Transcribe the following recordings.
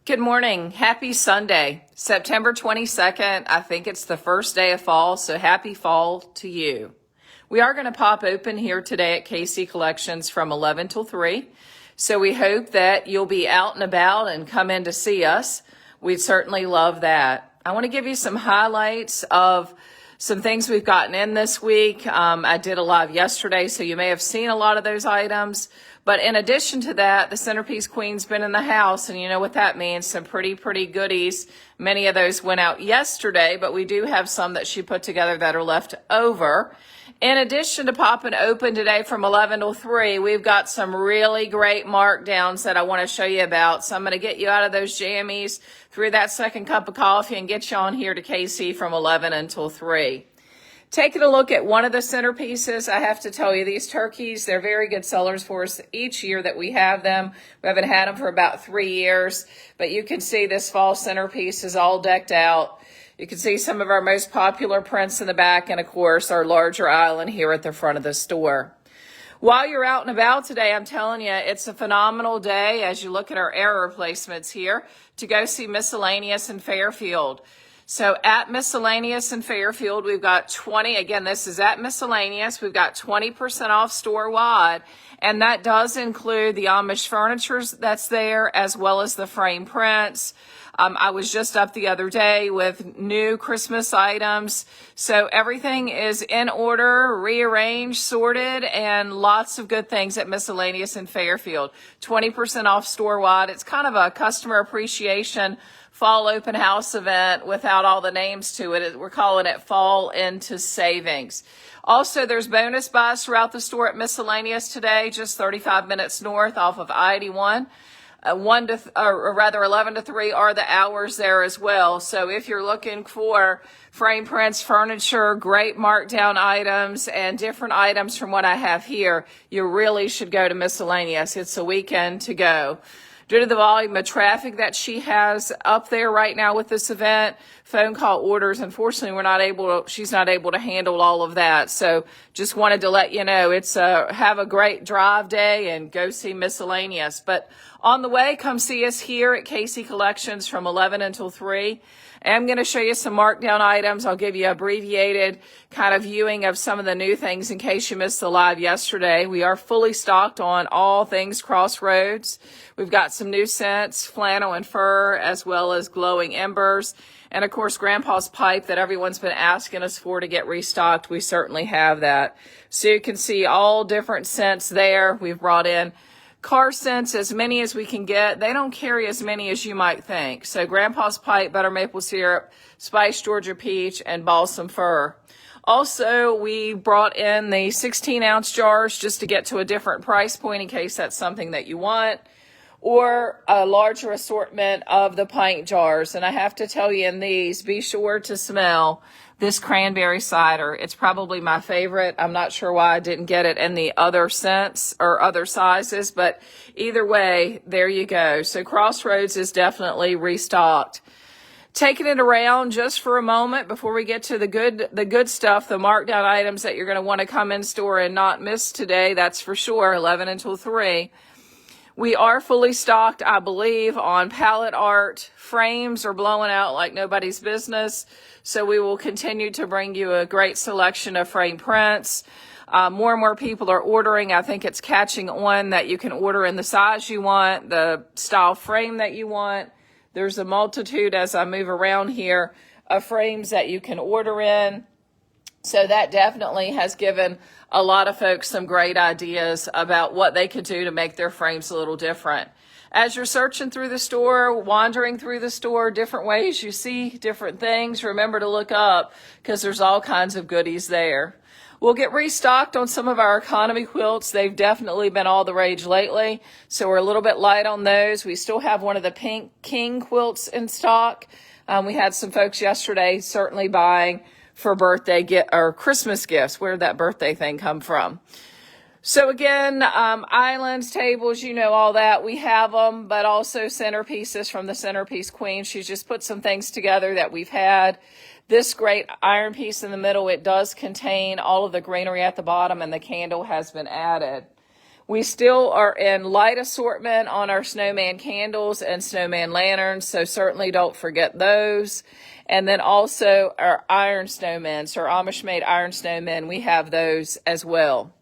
Good morning. Happy Sunday, September 22nd. I think it's the first day of fall, so happy fall to you. We are going to pop open here today at KC Collections from 11 till 3. So we hope that you'll be out and about and come in to see us. We'd certainly love that. I want to give you some highlights of some things we've gotten in this week. I did a live yesterday, so you may have seen a lot of those items. But in addition to that, the Centerpiece Queen's been in the house, and you know what that means, some pretty goodies. Many of those went out yesterday, but we do have some that she put together that are left over. In addition to popping open today from 11 till 3, we've got some really great markdowns that I want to show you about. So I'm going to get you out of those jammies through that second cup of coffee and get you on here to KC from 11 until 3. Taking a look at one of the centerpieces, I have to tell you, these turkeys, they're very good sellers for us each year that we have them. We haven't had them for about 3 years, but you can see this fall centerpiece is all decked out. You can see some of our most popular prints in the back, and of course, our larger island here at the front of the store. While you're out and about today, I'm telling you, it's a phenomenal day as you look at our error replacements here to go see Miscellaneous in Fairfield. So at Miscellaneous in Fairfield, we've got 20, again, this is at Miscellaneous, we've got 20% off store-wide, and that does include the Amish furniture that's there, as well as the frame prints. I was just up the other day with new Christmas items, so everything is in order, rearranged, sorted, and lots of good things at Miscellaneous in Fairfield. 20% off store-wide. It's kind of a customer appreciation fall open house event without all the names to it. We're calling it Fall into Savings. Also, there's bonus buys throughout the store at Miscellaneous today, just 35 minutes north off of I-81. 11 to 3 are the hours there as well. So if you're looking for frame prints, furniture, great markdown items, and different items from what I have here, you really should go to Miscellaneous. It's a weekend to go. Due to the volume of traffic that she has up there right now with this event, phone call orders, unfortunately, she's not able to handle all of that. So just wanted to let you know, have a great drive day and go see Miscellaneous. But on the way, come see us here at KC Collections from 11 until 3. I'm going to show you some markdown items. I'll give you an abbreviated kind of viewing of some of the new things in case you missed the live yesterday. We are fully stocked on all things Crossroads. We've got some new scents, flannel and fur, as well as glowing embers. And of course, Grandpa's pipe that everyone's been asking us for to get restocked. We certainly have that. So you can see all different scents there. We've brought in car scents, as many as we can get. They don't carry as many as you might think. So Grandpa's pipe, butter maple syrup, spiced Georgia peach, and balsam fir. Also, we brought in the 16-ounce jars just to get to a different price point in case that's something that you want, or a larger assortment of the pint jars. And I have to tell you, in these, be sure to smell this cranberry cider. It's probably my favorite. I'm not sure why I didn't get it in the other scents or other sizes, but either way, there you go. So Crossroads is definitely restocked. Taking it around just for a moment before we get to the good stuff, the markdown items that you're going to want to come in store and not miss today, that's for sure, 11 until 3. We are fully stocked, I believe, on palette art. Frames are blowing out like nobody's business. So we will continue to bring you a great selection of frame prints. More and more people are ordering. I think it's catching on that you can order in the size you want, the style frame that you want. There's a multitude, as I move around here, of frames that you can order in. So that definitely has given a lot of folks some great ideas about what they could do to make their frames a little different. As you're searching through the store, wandering through the store, different ways you see different things, remember to look up because there's all kinds of goodies there. We'll get restocked on some of our economy quilts. They've definitely been all the rage lately, so we're a little bit light on those. We still have one of the pink king quilts in stock. We had some folks yesterday certainly buying for birthday or Christmas gifts. Where did that birthday thing come from? So again, islands, tables, you know, all that. We have them, but also centerpieces from the Centerpiece Queen. She's just put some things together that we've had. This great iron piece in the middle, it does contain all of the greenery at the bottom, and the candle has been added. We still are in light assortment on our snowman candles and snowman lanterns, so certainly don't forget those. And then also our iron snowmen, so our Amish-made iron snowmen, we have those as well.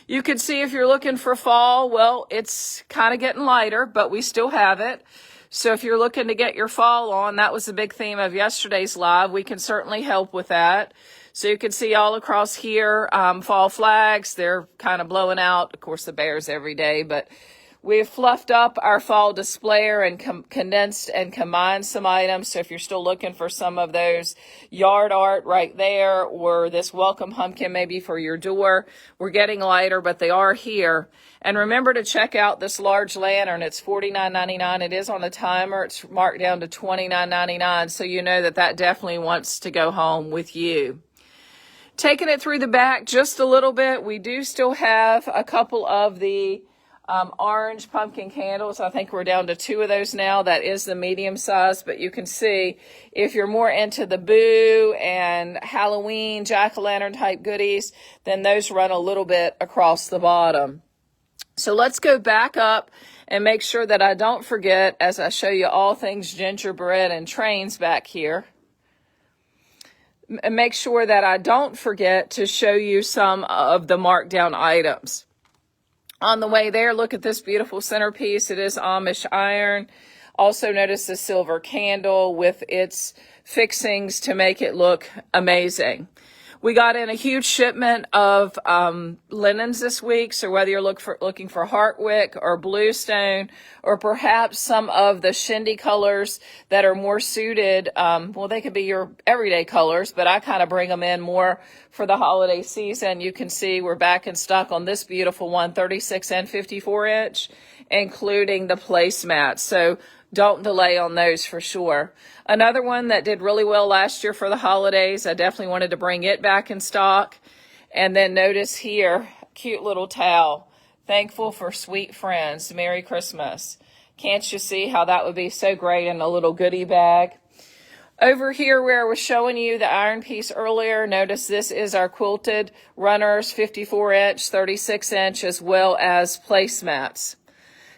You can see if you're looking for fall, well, it's kind of getting lighter, but we still have it. So if you're looking to get your fall on, that was the big theme of yesterday's live. We can certainly help with that. So you can see all across here, fall flags. They're kind of blowing out. Of course, the bears every day, but we've fluffed up our fall displayer and condensed and combined some items. So if you're still looking for some of those yard art right there, or this welcome pumpkin maybe for your door, we're getting lighter, but they are here. And remember to check out this large lantern. It's $49.99. It is on the timer. It's marked down to $29.99. So you know that that definitely wants to go home with you. Taking it through the back just a little bit, we do still have a couple of the orange pumpkin candles. I think we're down to 2 of those now. That is the medium size, but you can see if you're more into the boo and Halloween jack-o'-lantern type goodies, then those run a little bit across the bottom. So let's go back up and make sure that I don't forget as I show you all things gingerbread and trains back here. And make sure that I don't forget to show you some of the markdown items. On the way there, look at this beautiful centerpiece. It is Amish iron. Also notice the silver candle with its fixings to make it look amazing. We got in a huge shipment of linens this week, so whether you're looking for Hartwick or Bluestone, or perhaps some of the Shindy colors that are more suited, well, they could be your everyday colors, but I kind of bring them in more for the holiday season. You can see we're back in stock on this beautiful one, 36 and 54 inch, including the placemats. So don't delay on those for sure. Another one that did really well last year for the holidays, I definitely wanted to bring it back in stock. And then notice here, cute little towel. Thankful for sweet friends. Merry Christmas. Can't you see how that would be so great in a little goodie bag? Over here where I was showing you the iron piece earlier, notice this is our quilted runners, 54 inch, 36 inch, as well as placemats.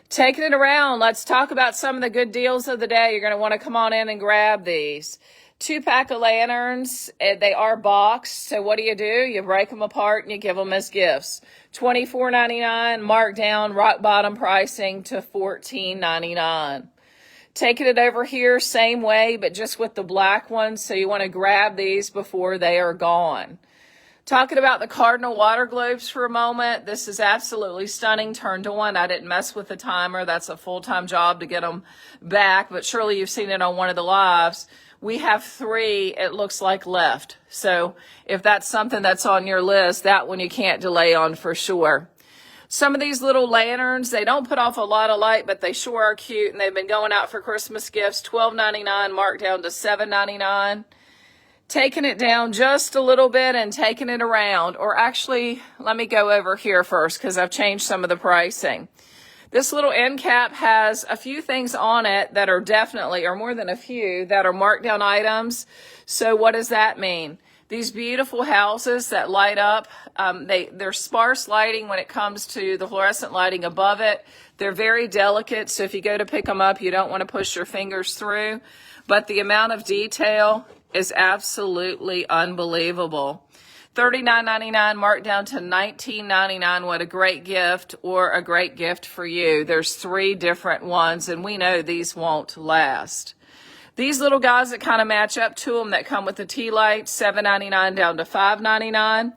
Taking it around, let's talk about some of the good deals of the day. You're going to want to come on in and grab these. 2-pack of lanterns. They are boxed. So what do? You break them apart and you give them as gifts. $24.99, marked down, rock bottom pricing to $14.99. Taking it over here, same way, but just with the black ones. So you want to grab these before they are gone. Talking about the Cardinal water globes for a moment. This is absolutely stunning. Turned on. I didn't mess with the timer. That's a full-time job to get them back, but surely you've seen it on one of the lives. We have 3, it looks like, left. So if that's something that's on your list, that one you can't delay on for sure. Some of these little lanterns, they don't put off a lot of light, but they sure are cute, and they've been going out for Christmas gifts. $12.99, marked down to $7.99. Taking it down just a little bit and taking it around, or actually, let me go over here first because I've changed some of the pricing. This little end cap has a few things on it that are definitely, or more than a few, that are marked down items. So what does that mean? These beautiful houses that light up, they're sparse lighting when it comes to the fluorescent lighting above it. They're very delicate, so if you go to pick them up, you don't want to push your fingers through. But the amount of detail is absolutely unbelievable. $39.99 marked down to $19.99. What a great gift, or a great gift for you. There's 3 different ones, and we know these won't last. These little guys that kind of match up to them that come with the tea lights, $7.99 down to $5.99.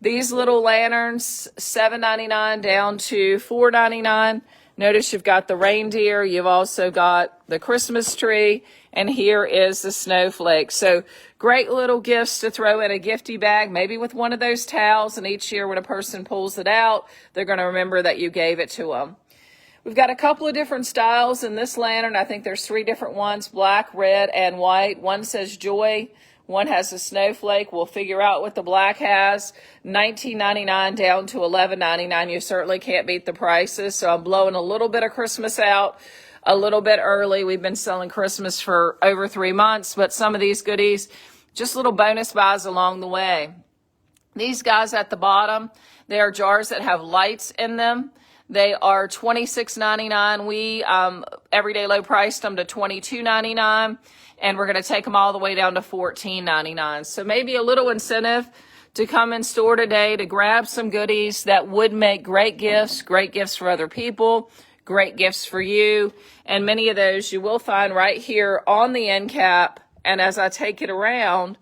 These little lanterns, $7.99 down to $4.99. Notice you've got the reindeer, you've also got the Christmas tree, and here is the snowflake. So great little gifts to throw in a gifty bag, maybe with one of those towels, and each year when a person pulls it out, they're going to remember that you gave it to them. We've got a couple of different styles in this lantern. I think there's 3 different ones, black, red, and white. One says joy. One has a snowflake. We'll figure out what the black has. $19.99 down to $11.99. You certainly can't beat the prices. So I'm blowing a little bit of Christmas out a little bit early. We've been selling Christmas for over 3 months, but some of these goodies, just little bonus buys along the way. These guys at the bottom, they are jars that have lights in them. They are $26.99. We everyday low priced them to $22.99, and we're going to take them all the way down to $14.99. So maybe a little incentive to come in store today to grab some goodies that would make great gifts for other people, great gifts for you. And many of those you will find right here on the end cap. And as I take it around,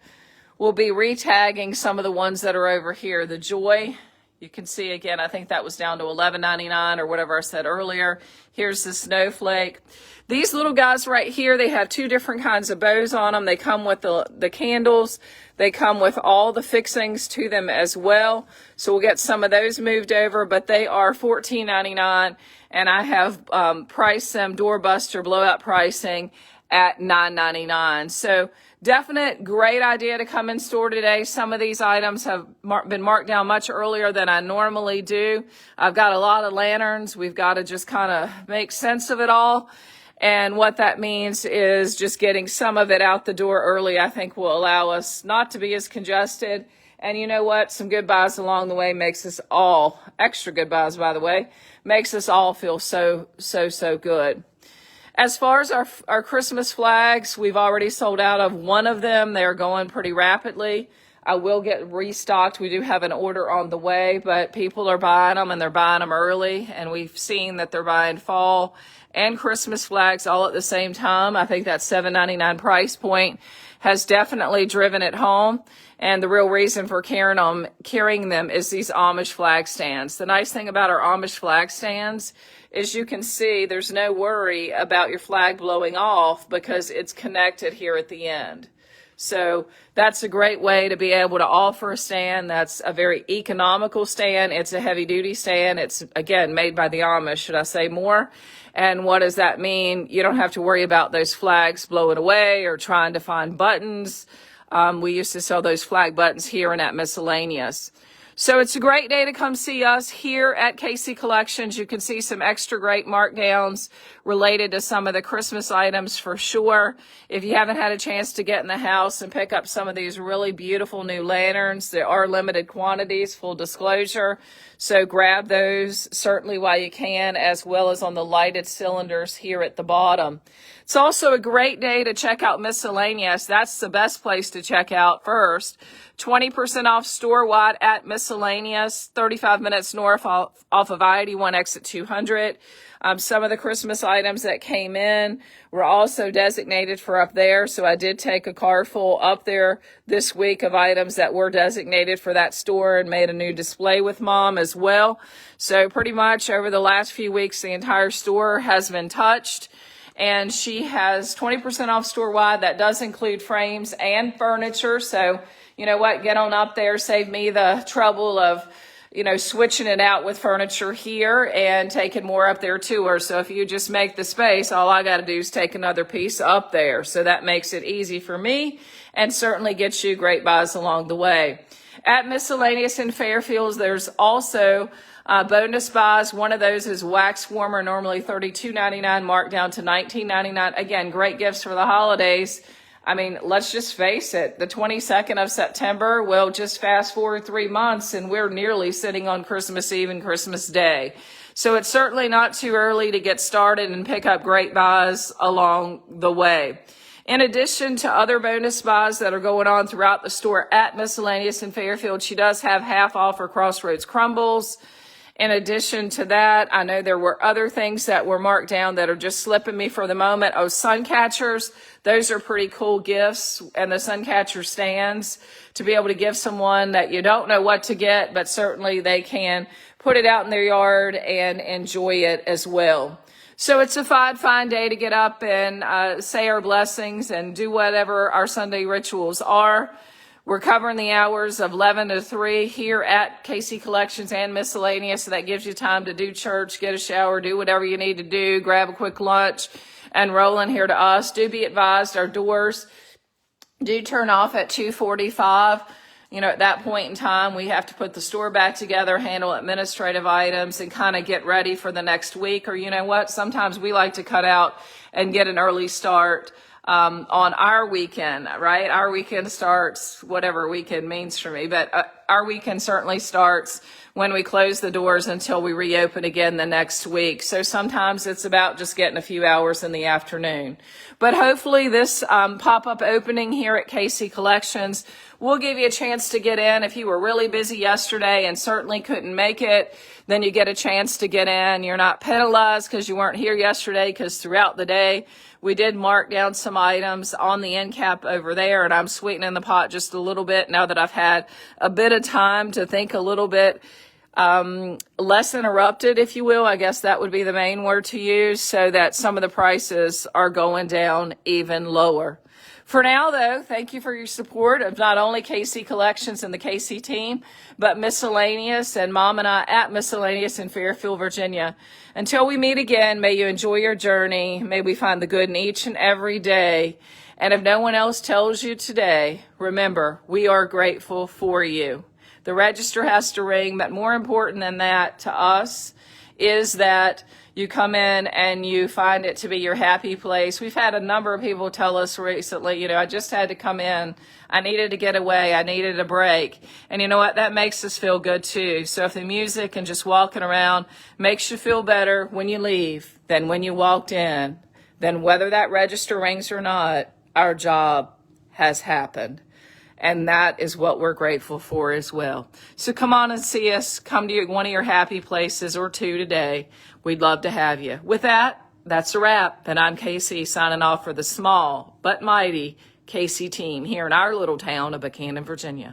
we'll be re-tagging some of the ones that are over here. The Joy, you can see again, I think that was down to $11.99 or whatever I said earlier. Here's the Snowflake. These little guys right here, they have two different kinds of bows on them. They come with the candles. They come with all the fixings to them as well. So we'll get some of those moved over, but they are $14.99, and I have priced them doorbuster blowout pricing at $9.99. So definite great idea to come in store today. Some of these items have been marked down much earlier than I normally do. I've got a lot of lanterns. We've got to just kind of make sense of it all. And what that means is just getting some of it out the door early, I think, will allow us not to be as congested. And you know what? Some good buys along the way makes us all, extra good buys, by the way, makes us all feel so good. As far as our Christmas flags, we've already sold out of one of them. They're going pretty rapidly. I will get restocked. We do have an order on the way, but people are buying them, and they're buying them early. And we've seen that they're buying fall and Christmas flags all at the same time. I think that $7.99 price point has definitely driven it home. And the real reason for carrying them is these Amish flag stands. The nice thing about our Amish flag stands is you can see there's no worry about your flag blowing off because it's connected here at the end. So that's a great way to be able to offer a stand. That's a very economical stand. It's a heavy duty stand. It's, again, made by the Amish, should I say more? And what does that mean? You don't have to worry about those flags blowing away or trying to find buttons. We used to sell those flag buttons here and at Miscellaneous. So it's a great day to come see us here at KC Collections. You can see some extra great markdowns related to some of the Christmas items for sure. If you haven't had a chance to get in the house and pick up some of these really beautiful new lanterns, there are limited quantities, full disclosure. So grab those certainly while you can, as well as on the lighted cylinders here at the bottom. It's also a great day to check out Miscellaneous. That's the best place to check out first. 20% off store-wide at Miscellaneous, 35 minutes north off of I-81 exit 200. Some of the Christmas items that came in were also designated for up there. So I did take a car full up there this week of items that were designated for that store and made a new display with Mom as well. So pretty much over the last few weeks, the entire store has been touched. And she has 20% off store-wide. That does include frames and furniture. So, you know what? Get on up there. Save me the trouble of, switching it out with furniture here and taking more up there to her. So if you just make the space, all I got to do is take another piece up there. So that makes it easy for me and certainly gets you great buys along the way. At Miscellaneous in Fairfield, there's also bonus buys. One of those is wax warmer, normally $32.99, marked down to $19.99. Again, great gifts for the holidays. I mean, let's just face it. The 22nd of September, we'll just fast forward 3 months and we're nearly sitting on Christmas Eve and Christmas Day. So it's certainly not too early to get started and pick up great buys along the way. In addition to other bonus buys that are going on throughout the store at Miscellaneous in Fairfield, she does have half off her Crossroads crumbles. In addition to that, I know there were other things that were marked down that are just slipping me for the moment. Oh, sun catchers. Those are pretty cool gifts. And the sun catcher stands to be able to give someone that you don't know what to get, but certainly they can put it out in their yard and enjoy it as well. So it's a fine day to get up and say our blessings and do whatever our Sunday rituals are. We're covering the hours of 11 to 3 here at KC Collections and Miscellaneous, so that gives you time to do church, get a shower, do whatever you need to do, grab a quick lunch, and roll in here to us. Do be advised, our doors do turn off at 2:45. At that point in time, we have to put the store back together, handle administrative items, and kind of get ready for the next week. Or you know what? Sometimes we like to cut out and get an early start on our weekend, right? Our weekend starts whatever weekend means for me, but our weekend certainly starts when we close the doors until we reopen again the next week. So sometimes it's about just getting a few hours in the afternoon. But hopefully this pop-up opening here at KC Collections will give you a chance to get in. If you were really busy yesterday and certainly couldn't make it, then you get a chance to get in. You're not penalized because you weren't here yesterday, because throughout the day we did mark down some items on the end cap over there, and I'm sweetening the pot just a little bit now that I've had a bit of time to think a little bit less interrupted, if you will. I guess that would be the main word to use, so that some of the prices are going down even lower. For now, though, thank you for your support of not only KC Collections and the KC team, but Miscellaneous and Mom and I at Miscellaneous in Fairfield, Virginia. Until we meet again, may you enjoy your journey. May we find the good in each and every day. And if no one else tells you today, remember, we are grateful for you. The register has to ring, but more important than that to us is that you come in and you find it to be your happy place. We've had a number of people tell us recently, I just had to come in. I needed to get away. I needed a break. And you know what? That makes us feel good too. So if the music and just walking around makes you feel better when you leave than when you walked in, then whether that register rings or not, our job has happened. And that is what we're grateful for as well. So come on and see us. Come to one of your happy places or two today. We'd love to have you. With that, that's a wrap. And I'm KC signing off for the small but mighty KC team here in our little town of Buchanan, Virginia.